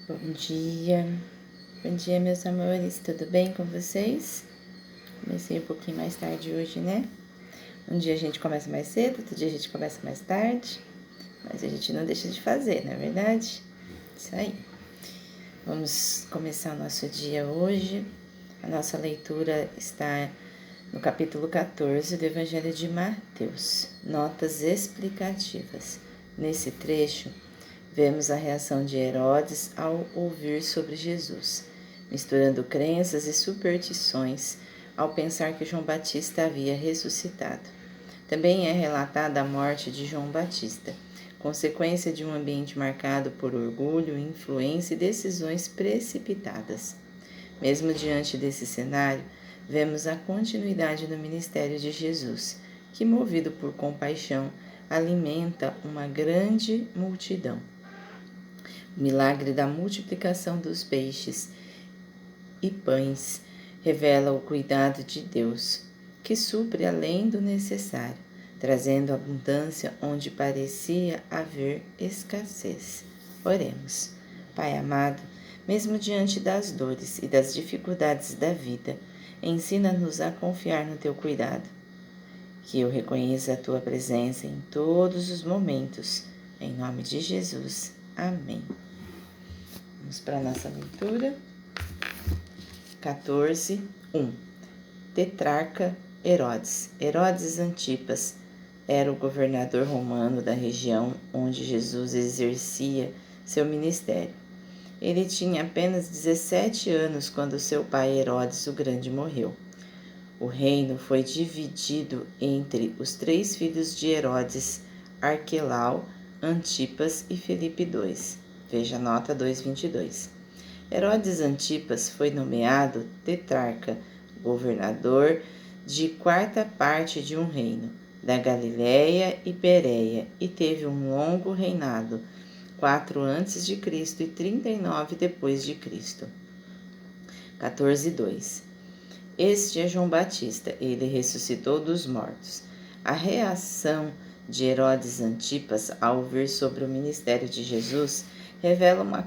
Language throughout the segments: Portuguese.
Bom dia meus amores, tudo bem com vocês? Comecei um pouquinho mais tarde hoje, né? Um dia a gente começa mais cedo, outro dia a gente começa mais tarde, mas a gente não deixa de fazer, não é verdade? Isso aí. Vamos começar o nosso dia hoje. A nossa leitura está no capítulo 14 do Evangelho de Mateus, notas explicativas. Nesse trecho, vemos a reação de Herodes ao ouvir sobre Jesus, misturando crenças e superstições ao pensar que João Batista havia ressuscitado. Também é relatada a morte de João Batista, consequência de um ambiente marcado por orgulho, influência e decisões precipitadas. Mesmo diante desse cenário, vemos a continuidade do ministério de Jesus, que, movido por compaixão, alimenta uma grande multidão. O milagre da multiplicação dos peixes e pães revela o cuidado de Deus, que supre além do necessário, trazendo abundância onde parecia haver escassez. Oremos. Pai amado, mesmo diante das dores e das dificuldades da vida, ensina-nos a confiar no teu cuidado. Que eu reconheça a tua presença em todos os momentos. Em nome de Jesus. Amém. Vamos para a nossa leitura. 14:1. Tetrarca Herodes. Herodes Antipas era o governador romano da região onde Jesus exercia seu ministério. Ele tinha apenas 17 anos quando seu pai Herodes o Grande morreu. O reino foi dividido entre os 3 filhos de Herodes, Arquelau, Antipas e Filipe II. Veja a nota 2:22. Herodes Antipas foi nomeado tetrarca, governador de 4ª parte de um reino, da Galiléia e Pérea, e teve um longo reinado, 4 a.C. e 39 depois de Cristo. 14:2. Este é João Batista, ele ressuscitou dos mortos. A reação de Herodes Antipas ao ouvir sobre o ministério de Jesus revela uma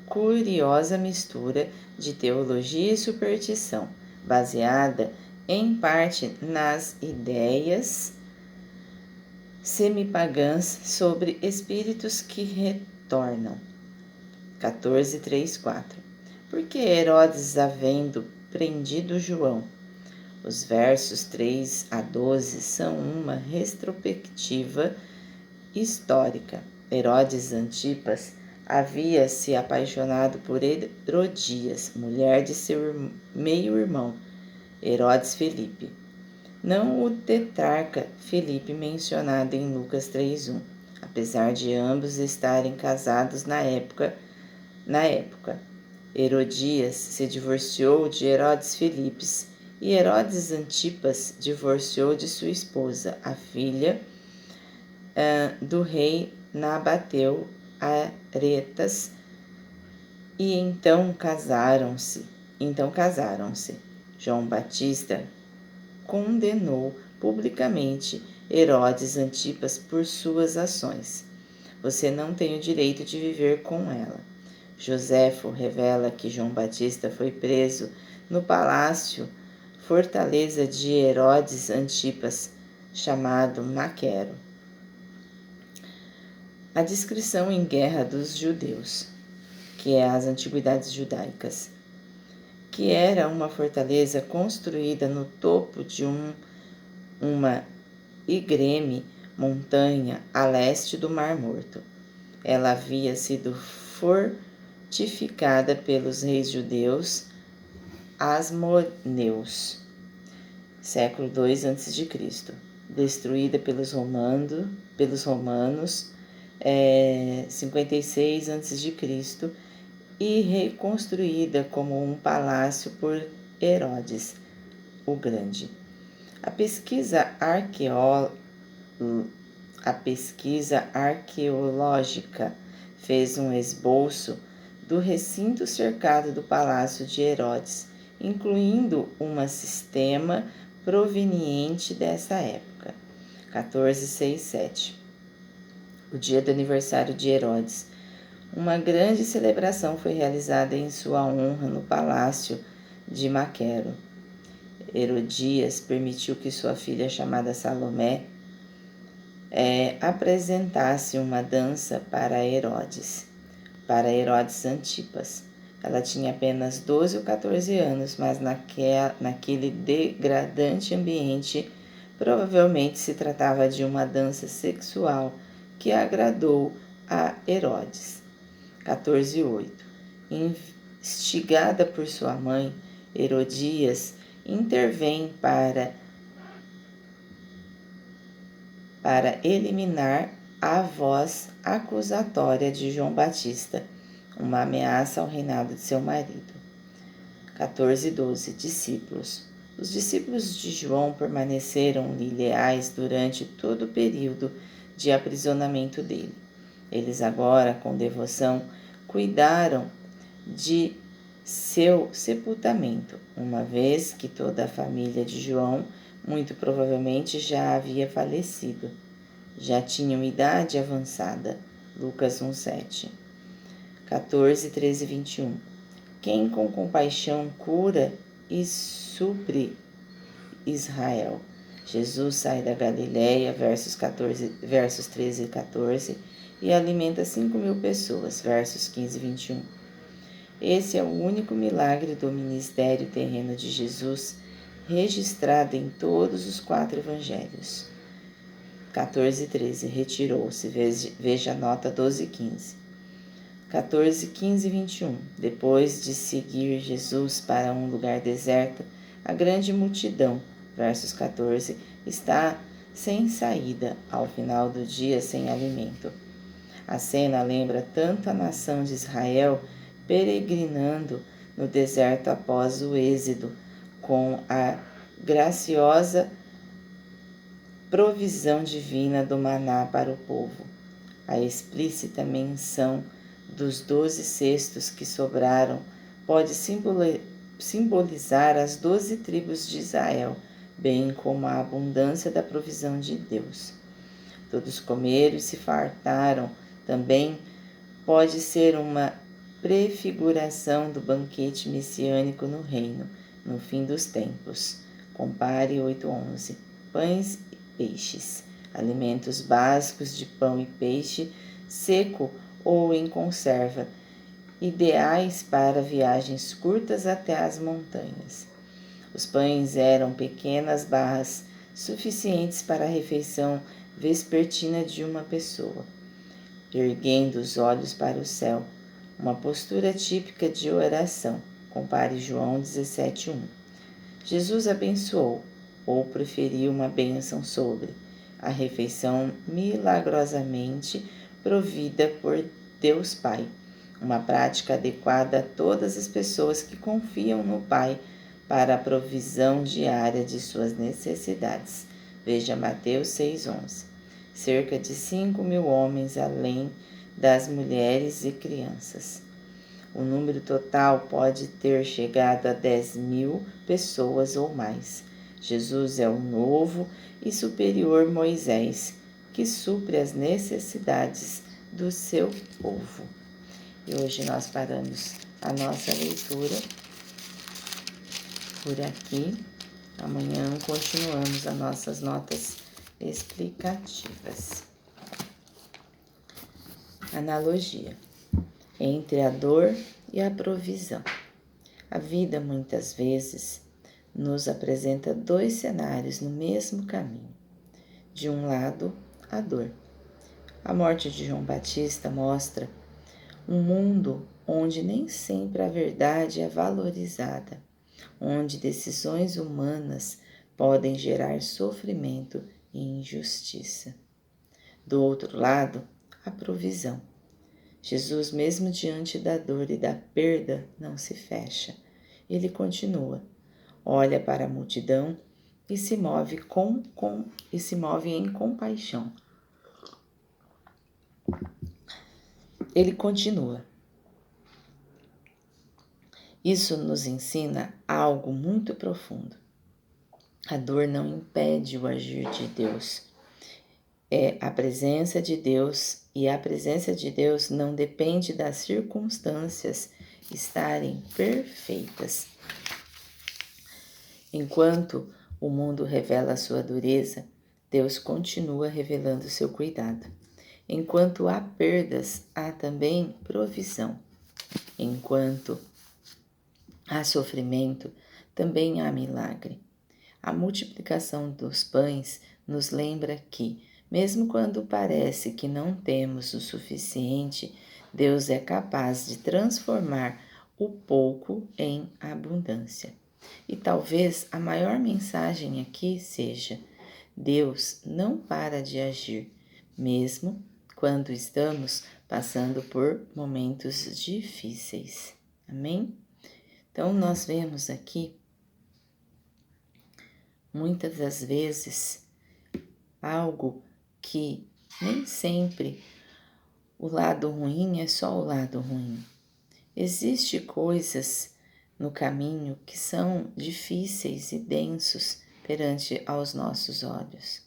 curiosa mistura de teologia e superstição, baseada em parte nas ideias semipagãs sobre espíritos que retornam. 14:3-4. Porque Herodes, havendo prendido João? Os versos 3 a 12 são uma retrospectiva histórica. Herodes Antipas havia se apaixonado por Herodias, mulher de seu meio-irmão, Herodes Filipe. Não o tetrarca Filipe mencionado em Lucas 3:1, apesar de ambos estarem casados na época. Herodias se divorciou de Herodes Filipes e Herodes Antipas divorciou de sua esposa, a filha do rei Nabateu Aretas, e então casaram-se. João Batista condenou publicamente Herodes Antipas por suas ações. Você não tem o direito de viver com ela. Joséfo revela que João Batista foi preso no palácio fortaleza de Herodes Antipas, chamado Maquero. A descrição em Guerra dos Judeus, que é as Antiguidades Judaicas, que era uma fortaleza construída no topo de uma ígreme montanha a leste do Mar Morto. Ela havia sido fortificada pelos reis judeus Asmoneus, século II a.C., destruída pelos romanos 56 a.C. e reconstruída como um palácio por Herodes o Grande. A pesquisa arqueológica fez um esboço do recinto cercado do palácio de Herodes, incluindo um sistema proveniente dessa época. 14:6-7. o dia do aniversário de Herodes. Uma grande celebração foi realizada em sua honra no palácio de Maquero. Herodias permitiu que sua filha, chamada Salomé, apresentasse uma dança para Herodes Antipas. Ela tinha apenas 12 ou 14 anos, mas naquele degradante ambiente, provavelmente se tratava de uma dança sexual que agradou a Herodes. 14:8. Instigada por sua mãe, Herodias intervém para eliminar a voz acusatória de João Batista, uma ameaça ao reinado de seu marido. 14:12. Discípulos. Os discípulos de João permaneceram-lhe leais durante todo o período de aprisionamento dele. Eles agora, com devoção, cuidaram de seu sepultamento, uma vez que toda a família de João muito provavelmente já havia falecido. Já tinham idade avançada. Lucas 1:7. 14, 13 e 21. Quem com compaixão cura e supre Israel. Jesus sai da Galileia, versos 13 e 14, e alimenta 5.000 pessoas, versos 15 e 21. Esse é o único milagre do ministério terreno de Jesus registrado em todos os 4 evangelhos. 14 e 13. Retirou-se. Veja a nota 12 e 15. 14, 15 e 21. Depois de seguir Jesus para um lugar deserto, a grande multidão, versos 14, está sem saída, ao final do dia sem alimento. A cena lembra tanto a nação de Israel peregrinando no deserto após o êxodo, com a graciosa provisão divina do maná para o povo. A explícita menção dos 12 cestos que sobraram pode simbolizar as 12 tribos de Israel, bem como a abundância da provisão de Deus. Todos comeram e se fartaram. Também pode ser uma prefiguração do banquete messiânico no reino, no fim dos tempos. Compare 8:11. Pães e peixes. Alimentos básicos de pão e peixe seco ou em conserva, ideais para viagens curtas até as montanhas. Os pães eram pequenas barras suficientes para a refeição vespertina de uma pessoa. Erguendo os olhos para o céu, uma postura típica de oração. Compare João 17:1. Jesus abençoou, ou preferiu uma bênção sobre, a refeição milagrosamente provida por Deus Pai, uma prática adequada a todas as pessoas que confiam no Pai para a provisão diária de suas necessidades. Veja Mateus 6:11. Cerca de 5.000 homens, além das mulheres e crianças. O número total pode ter chegado a 10.000 pessoas ou mais. Jesus é o novo e superior Moisés, que supre as necessidades do seu povo. E hoje nós paramos a nossa leitura por aqui. Amanhã continuamos as nossas notas explicativas. Analogia entre a dor e a provisão. A vida muitas vezes nos apresenta 2 cenários no mesmo caminho. De um lado, a dor. A morte de João Batista mostra um mundo onde nem sempre a verdade é valorizada, onde decisões humanas podem gerar sofrimento e injustiça. Do outro lado, a provisão. Jesus, mesmo diante da dor e da perda, não se fecha. Ele continua, olha para a multidão e se move em compaixão. Ele continua. Isso nos ensina algo muito profundo. A dor não impede o agir de Deus. é a presença de Deus, e a presença de Deus não depende das circunstâncias estarem perfeitas. Enquanto o mundo revela a sua dureza, Deus continua revelando seu cuidado. Enquanto há perdas, há também provisão. Enquanto há sofrimento, também há milagre. A multiplicação dos pães nos lembra que, mesmo quando parece que não temos o suficiente, Deus é capaz de transformar o pouco em abundância. E talvez a maior mensagem aqui seja: Deus não para de agir, mesmo quando estamos passando por momentos difíceis. Amém? Então, nós vemos aqui, muitas das vezes, algo que nem sempre o lado ruim é só o lado ruim. Existem coisas no caminho que são difíceis e densos perante aos nossos olhos.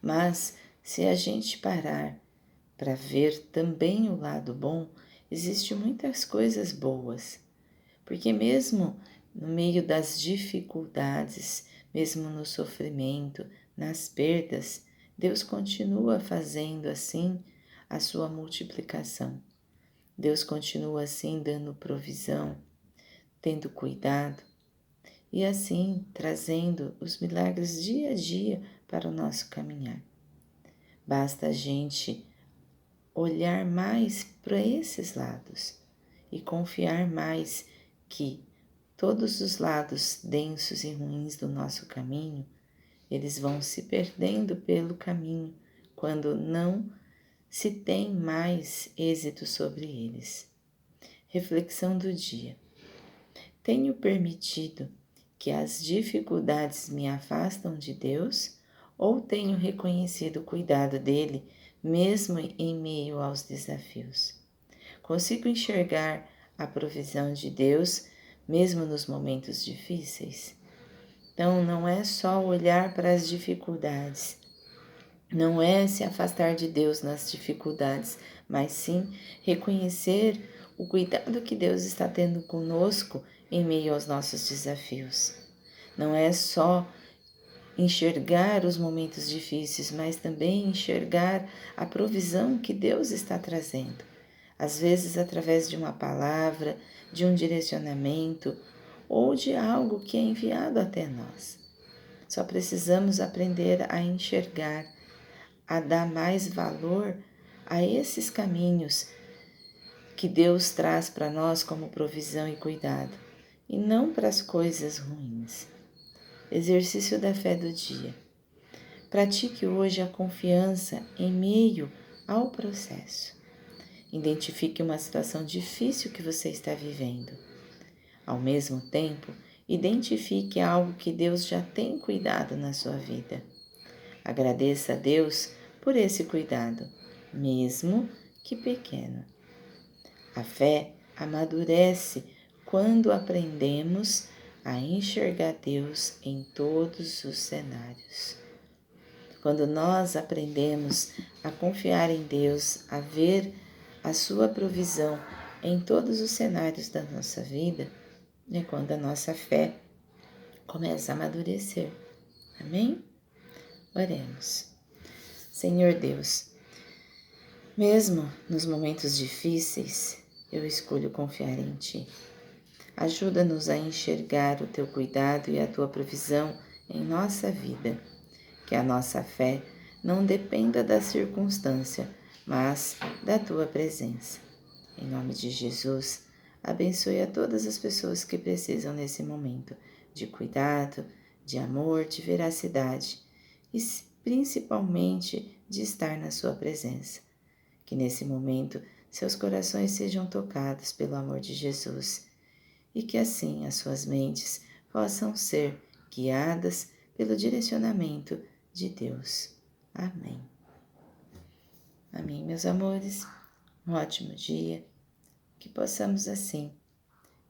Mas se a gente parar para ver também o lado bom, existem muitas coisas boas. Porque mesmo no meio das dificuldades, mesmo no sofrimento, nas perdas, Deus continua fazendo assim a sua multiplicação. Deus continua assim dando provisão, tendo cuidado e assim trazendo os milagres dia a dia para o nosso caminhar. Basta a gente olhar mais para esses lados e confiar mais que todos os lados densos e ruins do nosso caminho, eles vão se perdendo pelo caminho quando não se tem mais êxito sobre eles. Reflexão do dia. Tenho permitido que as dificuldades me afastam de Deus ou tenho reconhecido o cuidado dele mesmo em meio aos desafios? Consigo enxergar a provisão de Deus mesmo nos momentos difíceis? Então, não é só olhar para as dificuldades, não é se afastar de Deus nas dificuldades, mas sim reconhecer o cuidado que Deus está tendo conosco em meio aos nossos desafios. Não é só enxergar os momentos difíceis, mas também enxergar a provisão que Deus está trazendo. Às vezes através de uma palavra, de um direcionamento ou de algo que é enviado até nós. Só precisamos aprender a enxergar, a dar mais valor a esses caminhos que Deus traz para nós como provisão e cuidado, e não para as coisas ruins. Exercício da fé do dia. Pratique hoje a confiança em meio ao processo. Identifique uma situação difícil que você está vivendo. Ao mesmo tempo, identifique algo que Deus já tem cuidado na sua vida. Agradeça a Deus por esse cuidado, mesmo que pequeno. A fé amadurece quando aprendemos a enxergar Deus em todos os cenários. Quando nós aprendemos a confiar em Deus, a ver a sua provisão em todos os cenários da nossa vida, é quando a nossa fé começa a amadurecer. Amém? Oremos. Senhor Deus, mesmo nos momentos difíceis, eu escolho confiar em Ti. Ajuda-nos a enxergar o Teu cuidado e a Tua provisão em nossa vida. Que a nossa fé não dependa da circunstância, mas da Tua presença. Em nome de Jesus, abençoe a todas as pessoas que precisam nesse momento de cuidado, de amor, de veracidade e principalmente de estar na Sua presença. Que nesse momento seus corações sejam tocados pelo amor de Jesus e que assim as suas mentes possam ser guiadas pelo direcionamento de Deus. Amém. Amém, meus amores. Um ótimo dia. Que possamos assim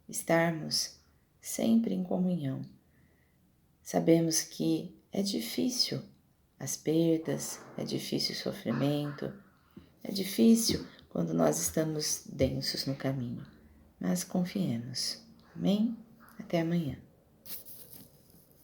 estarmos sempre em comunhão. Sabemos que é difícil as perdas, é difícil o sofrimento, é difícil quando nós estamos densos no caminho, mas confiemos. Amém? Até amanhã.